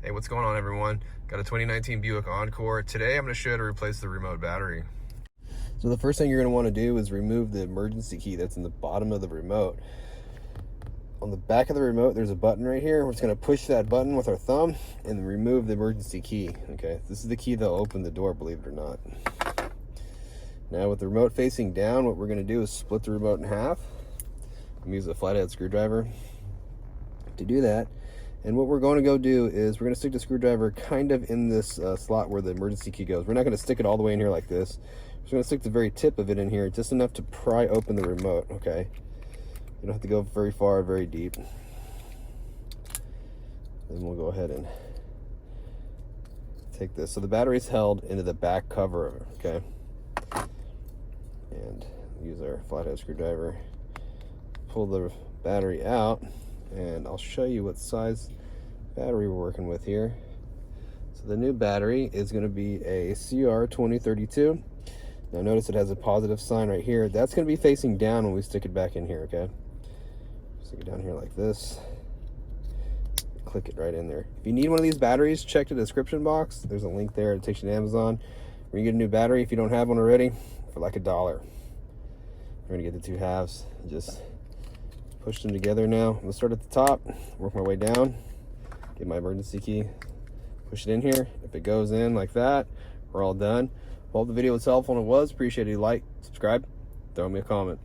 Hey, what's going on, everyone? Got a 2019 Buick Encore. Today I'm going to show you how to replace the remote battery. So the first thing you're going to want to do is remove the emergency key that's in the bottom of the remote. On the back of the remote there's a button right here. We're just going to push that button with our thumb and remove the emergency key. Okay, this is the key that'll open the door, believe it or not. Now with the remote facing down, what we're going to do is split the remote in half. I'm using a flathead screwdriver to do that. And what we're going to go do is we're going to stick the screwdriver kind of in this slot where the emergency key goes. We're not going to stick it all the way in here like this. We're just going to stick the very tip of it in here, just enough to pry open the remote, okay? You don't have to go very far, very deep. Then we'll go ahead and take this. So the battery's held into the back cover, okay? And use our flathead screwdriver, pull the battery out, and I'll show you what size battery we're working with here. So the new battery is going to be a CR2032. Now notice it has a positive sign right here. That's going to be facing down when we stick it back in here, okay? Stick it down here like this. Click it right in there. If you need one of these batteries, check the description box. There's a link there. It takes you to Amazon. Where you get a new battery if you don't have one already for like $1. We're going to get the two halves and just push them together now. I'm going to start at the top, work my way down, get my emergency key, push it in here. If it goes in like that, we're all done. Hope the video was helpful, and it was. Appreciate it. Like, subscribe, throw me a comment.